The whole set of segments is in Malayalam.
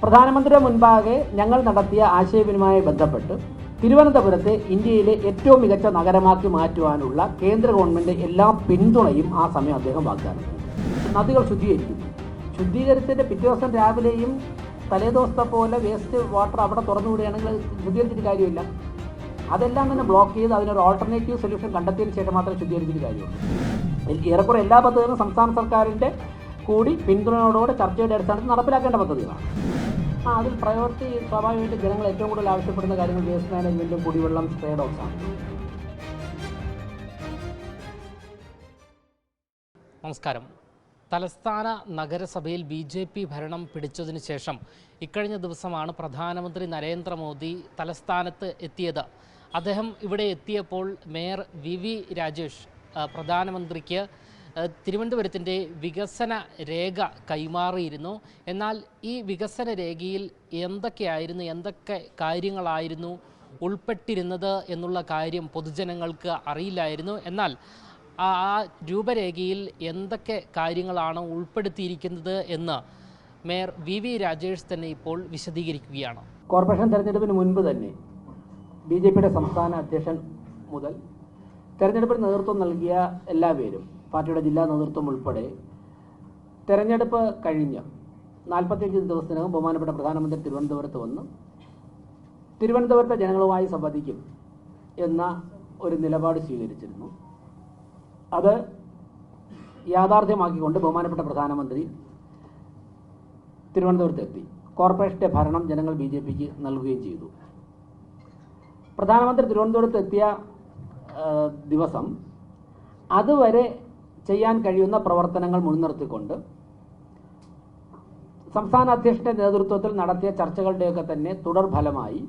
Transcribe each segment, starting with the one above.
പ്രധാനമന്ത്രിയുടെ മുൻപാകെ ഞങ്ങൾ നടത്തിയ ആശയവിനിമയവുമായി ബന്ധപ്പെട്ട് തിരുവനന്തപുരത്തെ ഇന്ത്യയിലെ ഏറ്റവും മികച്ച നഗരമാക്കി മാറ്റുവാനുള്ള കേന്ദ്ര ഗവൺമെൻറ് എല്ലാ പിന്തുണയും ആ സമയം അദ്ദേഹം വാഗ്ദാനം ചെയ്തു. നദികൾ ശുദ്ധീകരിക്കുന്നു. ശുദ്ധീകരിച്ചതിൻ്റെ പിറ്റേ ദിവസം രാവിലെയും തലേദിവസത്തെ പോലെ വേസ്റ്റ് വാട്ടർ അവിടെ തുറന്നുവിടുകയാണെങ്കിൽ ശുദ്ധീകരിച്ചിട്ട് കാര്യമില്ല. അതെല്ലാം തന്നെ ബ്ലോക്ക് ചെയ്ത് അതിനൊരു ഓൾട്ടർനേറ്റീവ് സൊല്യൂഷൻ കണ്ടെത്തിയതിന് ശേഷം മാത്രമേ ശുദ്ധീകരിച്ചിട്ട് കാര്യമുള്ളൂ. ഏറെക്കുറെ എല്ലാ പദ്ധതികളും സംസ്ഥാന സർക്കാരിൻ്റെ കൂടി പിന്തുണയോടുകൂടെ ചർച്ചയുടെ അടിസ്ഥാനത്തിൽ നടപ്പിലാക്കേണ്ട പദ്ധതികളാണ്. അതിൽ പ്രയോറിറ്റി സ്വാഭാവികമായിട്ട് ജനങ്ങൾ ഏറ്റവും കൂടുതൽ ആവശ്യപ്പെടുന്ന കാര്യങ്ങൾ വേസ്റ്റ് മാനേജ്മെൻറ്റും കുടിവെള്ളം ട്രേഡ് ഓഫ്സാണ്. നമസ്കാരം. തലസ്ഥാന നഗരസഭയിൽ BJP ഭരണം പിടിച്ചതിന് ശേഷം ഇക്കഴിഞ്ഞ ദിവസമാണ് പ്രധാനമന്ത്രി നരേന്ദ്രമോദി തലസ്ഥാനത്ത് എത്തിയത്. അദ്ദേഹം ഇവിടെ എത്തിയപ്പോൾ മേയർ VV രാജേഷ് പ്രധാനമന്ത്രിക്ക് തിരുവനന്തപുരത്തിൻ്റെ വികസന രേഖ കൈമാറിയിരുന്നു. എന്നാൽ ഈ വികസന രേഖയിൽ എന്തൊക്കെ കാര്യങ്ങളായിരുന്നു ഉൾപ്പെട്ടിരുന്നത് എന്നുള്ള കാര്യം പൊതുജനങ്ങൾക്ക് അറിയില്ലായിരുന്നു. എന്നാൽ ആ രൂപരേഖയിൽ എന്തൊക്കെ കാര്യങ്ങളാണ് ഉൾപ്പെടുത്തിയിരിക്കുന്നത് എന്ന് മേയർ VV രാജേഷ് തന്നെ ഇപ്പോൾ വിശദീകരിക്കുകയാണ്. കോർപ്പറേഷൻ തെരഞ്ഞെടുപ്പിന് മുൻപ് തന്നെ BJPയുടെ സംസ്ഥാന അധ്യക്ഷൻ മുതൽ തെരഞ്ഞെടുപ്പിന് നേതൃത്വം നൽകിയ എല്ലാവരും, പാർട്ടിയുടെ ജില്ലാ നേതൃത്വം ഉൾപ്പെടെ, തെരഞ്ഞെടുപ്പ് കഴിഞ്ഞ് 45 ദിവസത്തിനകം ബഹുമാനപ്പെട്ട പ്രധാനമന്ത്രി തിരുവനന്തപുരത്ത് വന്ന് തിരുവനന്തപുരത്തെ ജനങ്ങളുമായി സംവദിക്കും എന്ന ഒരു നിലപാട് സ്വീകരിച്ചിരുന്നു. അത് യാഥാർത്ഥ്യമാക്കിക്കൊണ്ട് ബഹുമാനപ്പെട്ട പ്രധാനമന്ത്രി തിരുവനന്തപുരത്തെത്തി കോർപ്പറേഷൻ്റെ ഭരണം ജനങ്ങൾ BJPക്ക് നൽകുകയും ചെയ്തു. പ്രധാനമന്ത്രി തിരുവനന്തപുരത്ത് എത്തിയ ദിവസം അതുവരെ ചെയ്യാൻ കഴിയുന്ന പ്രവർത്തനങ്ങൾ മുൻനിർത്തിക്കൊണ്ട് സംസ്ഥാന അധ്യക്ഷന്റെ നേതൃത്വത്തിൽ നടത്തിയ ചർച്ചകളുടെയൊക്കെ തന്നെ തുടർഫലമായി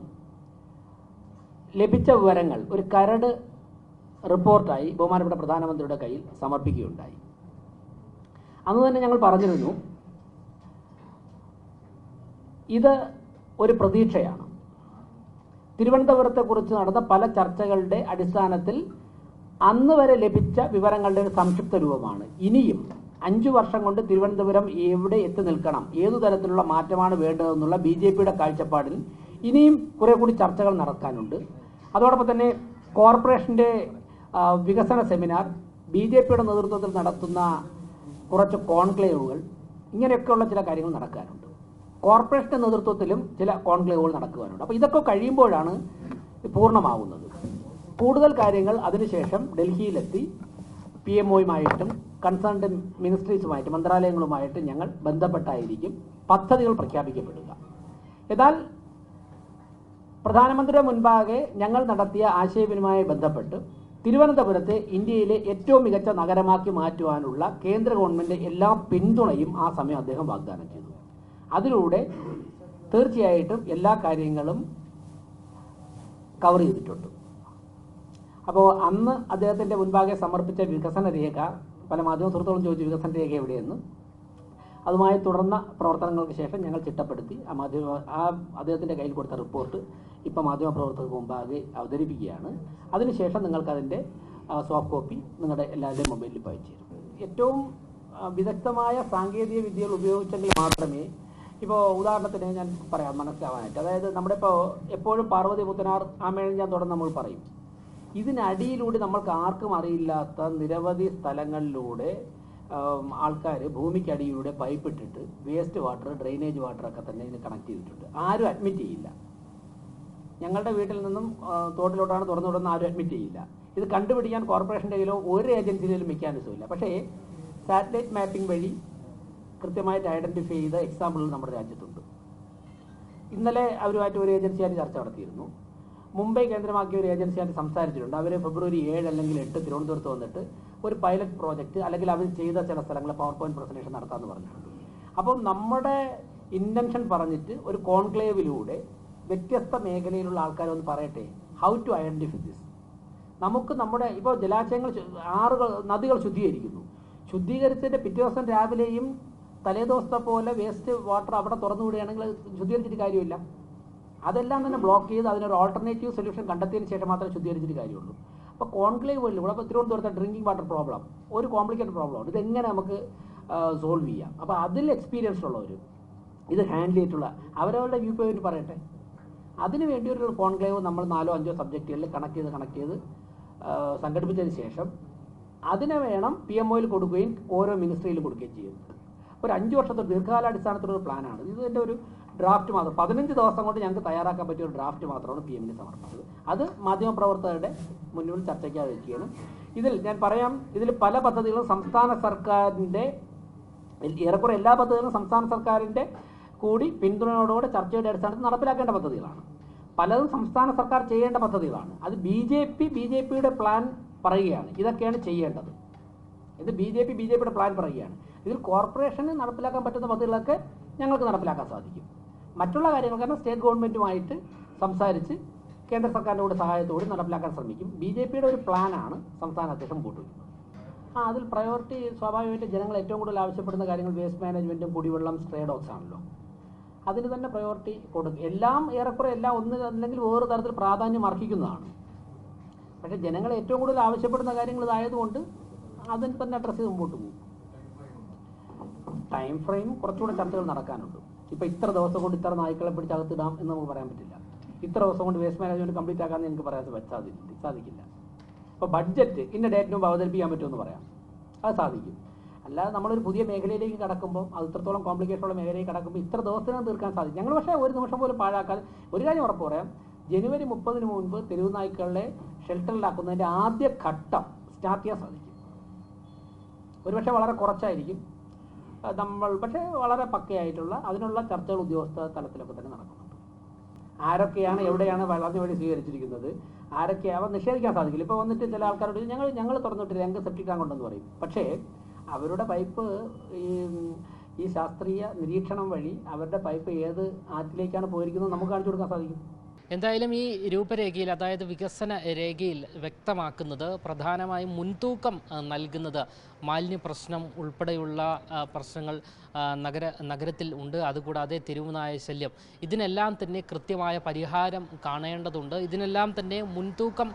ലഭിച്ച വിവരങ്ങൾ ഒരു കരട് റിപ്പോർട്ടായി ബഹുമാനപ്പെട്ട പ്രധാനമന്ത്രിയുടെ കയ്യിൽ സമർപ്പിക്കുകയുണ്ടായി. അന്ന് തന്നെ ഞങ്ങൾ പറഞ്ഞിരുന്നു, ഇത് ഒരു പ്രതീക്ഷയാണ്. തിരുവനന്തപുരത്തെക്കുറിച്ച് നടന്ന പല ചർച്ചകളുടെ അടിസ്ഥാനത്തിൽ അന്ന് വരെ ലഭിച്ച വിവരങ്ങളുടെ ഒരു സംക്ഷിപ്ത രൂപമാണ്. ഇനിയും 5 വർഷം കൊണ്ട് തിരുവനന്തപുരം എവിടെ എത്തി നിൽക്കണം, ഏതു തരത്തിലുള്ള മാറ്റമാണ് വേണ്ടതെന്നുള്ള BJPയുടെ കാഴ്ചപ്പാടിൽ ഇനിയും കുറെ കൂടി ചർച്ചകൾ നടക്കാനുണ്ട്. അതോടൊപ്പം തന്നെ കോർപ്പറേഷൻ്റെ വികസന സെമിനാർ, BJPയുടെ നേതൃത്വത്തിൽ നടത്തുന്ന കുറച്ച് കോൺക്ലേവുകൾ, ഇങ്ങനെയൊക്കെയുള്ള ചില കാര്യങ്ങൾ നടക്കാനുണ്ട്. കോർപ്പറേഷൻ്റെ നേതൃത്വത്തിലും ചില കോൺക്ലേവുകൾ നടക്കുവാനുണ്ട്. അപ്പോൾ ഇതൊക്കെ കഴിയുമ്പോഴാണ് പൂർണ്ണമാവുന്നത്. കൂടുതൽ കാര്യങ്ങൾ അതിനുശേഷം ഡൽഹിയിലെത്തി PMOയുമായിട്ടും കൺസേൺഡ് മിനിസ്ട്രീസുമായിട്ടും മന്ത്രാലയങ്ങളുമായിട്ടും ഞങ്ങൾ ബന്ധപ്പെട്ടായിരിക്കും പദ്ധതികൾ പ്രഖ്യാപിക്കപ്പെടുക. എന്നാൽ പ്രധാനമന്ത്രിയുടെ മുൻപാകെ ഞങ്ങൾ നടത്തിയ ആശയവിനിമയവുമായി ബന്ധപ്പെട്ട് തിരുവനന്തപുരത്തെ ഇന്ത്യയിലെ ഏറ്റവും മികച്ച നഗരമാക്കി മാറ്റുവാനുള്ള കേന്ദ്ര ഗവൺമെൻറ് എല്ലാ പിന്തുണയും ആ സമയം അദ്ദേഹം വാഗ്ദാനം ചെയ്തു. അതിലൂടെ തീർച്ചയായിട്ടും എല്ലാ കാര്യങ്ങളും കവർ ചെയ്തിട്ടുണ്ട്. അപ്പോൾ അന്ന് അദ്ദേഹത്തിൻ്റെ മുൻപാകെ സമർപ്പിച്ച വികസന രേഖ, പല മാധ്യമ സുഹൃത്തുക്കളും ചോദിച്ചു വികസന രേഖ എവിടെയെന്ന്. അതുമായി തുടർന്ന പ്രവർത്തനങ്ങൾക്ക് ശേഷം ഞങ്ങൾ ചിട്ടപ്പെടുത്തി അദ്ദേഹത്തിൻ്റെ കയ്യിൽ കൊടുത്ത റിപ്പോർട്ട് ഇപ്പോൾ മാധ്യമപ്രവർത്തകർക്ക് മുമ്പാകെ അവതരിപ്പിക്കുകയാണ്. അതിനുശേഷം നിങ്ങൾക്കതിൻ്റെ സോഫ്റ്റ് കോപ്പി നിങ്ങളുടെ എല്ലാവരുടെയും മൊബൈലിൽ ഇപ്പോൾ അയച്ചു തരും. ഏറ്റവും വിദഗ്ധമായ സാങ്കേതിക വിദ്യകൾ ഉപയോഗിച്ചെങ്കിൽ മാത്രമേ, ഇപ്പോൾ ഉദാഹരണത്തിന് ഞാൻ പറയാം മനസ്സിലാവാനായിട്ട്, അതായത് നമ്മുടെ ഇപ്പോൾ എപ്പോഴും പാർവതി പുത്തനാർ ആമേഴഞ്ചാൻ തുടർന്ന് നമ്മൾ പറയും. ഇതിനടിയിലൂടെ നമ്മൾക്ക് ആർക്കും അറിയില്ലാത്ത നിരവധി സ്ഥലങ്ങളിലൂടെ ആൾക്കാർ ഭൂമിക്കടിയിലൂടെ പൈപ്പ് ഇട്ടിട്ട് വേസ്റ്റ് വാട്ടർ, ഡ്രെയിനേജ് വാട്ടറൊക്കെ തന്നെ ഇതിന് കണക്ട് ചെയ്തിട്ടുണ്ട്. ആരും അഡ്മിറ്റ് ചെയ്യില്ല. ഞങ്ങളുടെ വീട്ടിൽ നിന്നും തോട്ടിലോട്ടാണ് തുറന്നു വിടുന്ന, ആരും അഡ്മിറ്റ് ചെയ്യില്ല. ഇത് കണ്ടുപിടിക്കാൻ കോർപ്പറേഷൻ്റെ കയ്യിലോ ഒരു ഏജൻസിയിലും മെക്കാനിസം ഇല്ല. പക്ഷേ സാറ്റലൈറ്റ് മാപ്പിംഗ് വഴി കൃത്യമായിട്ട് ഐഡൻറ്റിഫൈ ചെയ്ത എക്സാമ്പിളുകൾ നമ്മുടെ രാജ്യത്തുണ്ട്. ഇന്നലെ അവരുമായിട്ട് ഒരു ഏജൻസിയായിട്ട് ചർച്ച നടത്തിയിരുന്നു. മുംബൈ കേന്ദ്രമാക്കിയ ഒരു ഏജൻസിയായിട്ട് സംസാരിച്ചിട്ടുണ്ട്. അവർ ഫെബ്രുവരി 7 അല്ലെങ്കിൽ 8 തിരുവനന്തപുരത്ത് വന്നിട്ട് ഒരു പൈലറ്റ് പ്രോജക്റ്റ് അല്ലെങ്കിൽ അവർ ചെയ്ത ചില സ്ഥലങ്ങൾ PowerPoint പ്രസന്റേഷൻ നടത്താമെന്ന് പറഞ്ഞിട്ടുണ്ട്. അപ്പോൾ നമ്മുടെ ഇൻറ്റൻഷൻ പറഞ്ഞിട്ട് ഒരു കോൺക്ലേവിലൂടെ വ്യത്യസ്ത മേഖലയിലുള്ള ആൾക്കാരൊന്ന് പറയട്ടെ, ഹൗ ടു ഐഡൻറ്റിഫൈ ദിസ്. നമുക്ക് നമ്മുടെ ഇപ്പോൾ ജലാശയങ്ങൾ, നദികൾ ശുദ്ധീകരിക്കുന്നു. ശുദ്ധീകരിച്ചതിൻ്റെ പിറ്റേ ദിവസം രാവിലെയും തലേദിവസത്തെ പോലെ വേസ്റ്റ് വാട്ടർ അവിടെ തുറന്നു വിടുകയാണെങ്കിൽ ശുദ്ധീകരിച്ചിട്ട് കാര്യമില്ല. അതെല്ലാം തന്നെ ബ്ലോക്ക് ചെയ്ത് അതിനൊരു ഓൾട്ടർനേറ്റീവ് സൊല്യൂഷൻ കണ്ടെത്തിയതിന് ശേഷം മാത്രമേ ശുദ്ധീകരിച്ചിട്ട് കാര്യമുള്ളൂ. അപ്പോൾ കോൺക്ലേവ് വഴി ഇവിടെ ഇപ്പോൾ തിരുവനന്തപുരത്തെ ഡ്രിങ്കിങ് വാട്ടർ പ്രോബ്ലം ഒരു കോംപ്ലിക്കേറ്റഡ് പ്രോബ്ലമാണ്. ഇതെങ്ങനെ നമുക്ക് സോൾവ് ചെയ്യാം? അപ്പോൾ അതിൽ എക്സ്പീരിയൻസ് ഉള്ളവർ, ഇത് ഹാൻഡിൽ ചെയ്തിട്ടുള്ള അവരവരുടെ വ്യൂ പോയിന്റ് പറയട്ടെ. അതിനുവേണ്ടി ഒരു കോൺക്ലേവ് നമ്മൾ 4-5 സബ്ജക്റ്റുകളിൽ കണക്ട് ചെയ്ത് സംഘടിപ്പിച്ചതിന് ശേഷം അതിനെ വേണം PMOയിൽ കൊടുക്കുകയും ഓരോ മിനിസ്ട്രിയിൽ കൊടുക്കുകയും ചെയ്യുന്നത്. ഒരു 5 വർഷത്തെ ദീർഘകാലാടിസ്ഥാനത്തിലുള്ള പ്ലാനാണ്. ഇതിൻ്റെ ഒരു ഡ്രാഫ്റ്റ് മാത്രം 15 ദിവസം കൊണ്ട് ഞങ്ങൾക്ക് തയ്യാറാക്കാൻ പറ്റിയ ഒരു ഡ്രാഫ്റ്റ് മാത്രമാണ് PMന് സമർപ്പിച്ചത്. അത് മാധ്യമപ്രവർത്തകരുടെ മുന്നിൽ ചർച്ചയ്ക്കായി വയ്ക്കുകയാണ്. ഇതിൽ ഞാൻ പറയാം, ഇതിൽ പല പദ്ധതികളും സംസ്ഥാന സർക്കാരിൻ്റെ ഏറെക്കുറെ എല്ലാ പദ്ധതികളും സംസ്ഥാന സർക്കാരിൻ്റെ കൂടി പിന്തുണയോടുകൂടെ ചർച്ചയുടെ അടിസ്ഥാനത്തിൽ നടപ്പിലാക്കേണ്ട പദ്ധതികളാണ്. പലതും സംസ്ഥാന സർക്കാർ ചെയ്യേണ്ട പദ്ധതികളാണ്. അത് BJPയുടെ പ്ലാൻ പറയുകയാണ്, ഇതൊക്കെയാണ് ചെയ്യേണ്ടത്. ഇത് BJPയുടെ പ്ലാൻ പറയുകയാണ്. ഇതിൽ കോർപ്പറേഷന് നടപ്പിലാക്കാൻ പറ്റുന്ന പദ്ധതികളൊക്കെ ഞങ്ങൾക്ക് നടപ്പിലാക്കാൻ സാധിക്കും. മറ്റുള്ള കാര്യങ്ങൾ കാരണം സ്റ്റേറ്റ് ഗവൺമെൻറ്റുമായിട്ട് സംസാരിച്ച് കേന്ദ്ര സർക്കാരിൻ്റെ കൂടെ സഹായത്തോടെ നടപ്പിലാക്കാൻ ശ്രമിക്കും. BJPയുടെ ഒരു പ്ലാനാണ് സംസ്ഥാന അധ്യക്ഷൻ കൂട്ടുന്നത്. അതിൽ പ്രയോറിറ്റി സ്വാഭാവികമായിട്ട് ജനങ്ങൾ ഏറ്റവും കൂടുതൽ ആവശ്യപ്പെടുന്ന കാര്യങ്ങൾ വേസ്റ്റ് മാനേജ്മെൻറ്റും കുടിവെള്ളം, സ്ട്രേ ഡോഗ്സ് ആണല്ലോ. അതിന് തന്നെ പ്രയോറിറ്റി കൊടുക്കും. എല്ലാം ഏറെക്കുറെ എല്ലാം ഒന്ന് അല്ലെങ്കിൽ വേറെ തരത്തിൽ പ്രാധാന്യം അർഹിക്കുന്നതാണ്. പക്ഷേ ജനങ്ങൾ ഏറ്റവും കൂടുതൽ ആവശ്യപ്പെടുന്ന കാര്യങ്ങൾ ഇതായതുകൊണ്ട് അതിന് തന്നെ അഡ്രസ്സ് ചെയ്ത് മുമ്പോട്ട് പോകും. ടൈം ഫ്രെയിം കുറച്ചുകൂടെ ചർച്ചകൾ നടക്കാനുണ്ട്. ഇപ്പോൾ ഇത്ര ദിവസം കൊണ്ട് ഇത്ര നായ്ക്കളെ പിടിച്ച് അകത്തിടാം എന്ന് നമുക്ക് പറയാൻ പറ്റില്ല. ഇത്ര ദിവസം കൊണ്ട് വേസ്റ്റ് മാനേജ്മെൻറ്റ് കംപ്ലീറ്റ് ആക്കാമെന്ന് എനിക്ക് പറയാൻ സാധിക്കില്ല. ഇപ്പോൾ ബഡ്ജറ്റ് ഇന്ന ഡേറ്റിന് മുമ്പ് അവതരിപ്പിക്കാൻ പറ്റുമെന്ന് പറയാം, അത് സാധിക്കും. അല്ലാതെ നമ്മളൊരു പുതിയ മേഖലയിലേക്ക് കടക്കുമ്പോൾ, അത് ഇത്രത്തോളം കോംപ്ലിക്കേഷനുള്ള മേഖലയിലേക്ക് കടക്കുമ്പോൾ ഇത്ര ദിവസത്തിനകം തീർക്കാൻ സാധിക്കും. ഞങ്ങൾ പക്ഷേ ഒരു നിമിഷം പോലും പാഴാക്കാതെ ഒരു കാര്യം ഉറപ്പ് പറയാം, ജനുവരി 30 മുൻപ് തെരുവ് നായ്ക്കളെ ഷെൽട്ടറിലാക്കുന്നതിൻ്റെ ആദ്യ ഘട്ടം സ്റ്റാർട്ട് ചെയ്യാൻ സാധിക്കും. ഒരുപക്ഷെ വളരെ കുറച്ചായിരിക്കും നമ്മൾ, പക്ഷേ വളരെ പക്കയായിട്ടുള്ള അതിനുള്ള ചർച്ചകൾ ഉദ്യോഗസ്ഥ തലത്തിലൊക്കെ തന്നെ നടക്കുന്നുണ്ട്. ആരൊക്കെയാണ് എവിടെയാണ് വളർന്നു വഴി സ്വീകരിച്ചിരിക്കുന്നത്, ആരൊക്കെയാവാൻ നിഷേധിക്കാൻ സാധിക്കില്ല. ഇപ്പോൾ വന്നിട്ട് ചില ആൾക്കാരോട് ഞങ്ങൾ തുറന്നിട്ട് ഞങ്ങൾക്ക് സെപ്റ്റിക് ടാങ്ക് ഉണ്ടെന്ന് പറയും. പക്ഷേ അവരുടെ പൈപ്പ് ഈ ശാസ്ത്രീയ നിരീക്ഷണം വഴി അവരുടെ പൈപ്പ് ഏത് ആറ്റിലേക്കാണ് പോയിരിക്കുന്നത് നമുക്ക് കാണിച്ചു കൊടുക്കാൻ സാധിക്കും. എന്തായാലും ഈ രൂപരേഖയിൽ, അതായത് വികസന രേഖയിൽ വ്യക്തമാക്കുന്നത് പ്രധാനമായും മുൻതൂക്കം നൽകുന്നത് മാലിന്യ പ്രശ്നം ഉൾപ്പെടെയുള്ള പ്രശ്നങ്ങൾ നഗരത്തിൽ ഉണ്ട്. അതുകൂടാതെ തെരുവുനായ ശല്യം, ഇതിനെല്ലാം തന്നെ കൃത്യമായ പരിഹാരം കാണേണ്ടതുണ്ട്. ഇതിനെല്ലാം തന്നെ മുൻതൂക്കം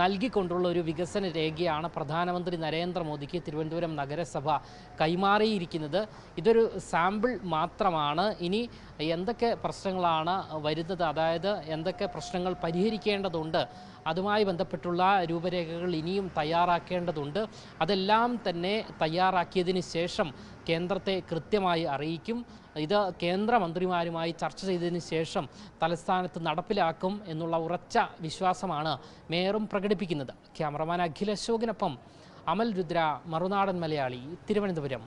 നൽകിക്കൊണ്ടുള്ള ഒരു വികസന രേഖയാണ് പ്രധാനമന്ത്രി നരേന്ദ്രമോദിക്ക് തിരുവനന്തപുരം നഗരസഭ കൈമാറിയിരിക്കുന്നത്. ഇതൊരു സാമ്പിൾ മാത്രമാണ്. ഇനി എന്തൊക്കെ പ്രശ്നങ്ങളാണ് വരുന്നത്, അതായത് എന്തൊക്കെ പ്രശ്നങ്ങൾ പരിഹരിക്കേണ്ടതുണ്ട്, അതുമായി ബന്ധപ്പെട്ടുള്ള രൂപരേഖകൾ ഇനിയും തയ്യാറാക്കേണ്ടതുണ്ട്. അതെല്ലാം തന്നെ തയ്യാറാക്കിയതിന് ശേഷം കേന്ദ്രത്തെ കൃത്യമായി അറിയിക്കും. ഇത് കേന്ദ്രമന്ത്രിമാരുമായി ചർച്ച ചെയ്തതിന് ശേഷം തലസ്ഥാനത്ത് നടപ്പിലാക്കും എന്നുള്ള ഉറച്ച വിശ്വാസമാണ് മേയറും പ്രകടിപ്പിക്കുന്നത്. ക്യാമറമാൻ അഖിൽ അശോകിനൊപ്പം അമൽ രുദ്ര, മറുനാടൻ മലയാളി, തിരുവനന്തപുരം.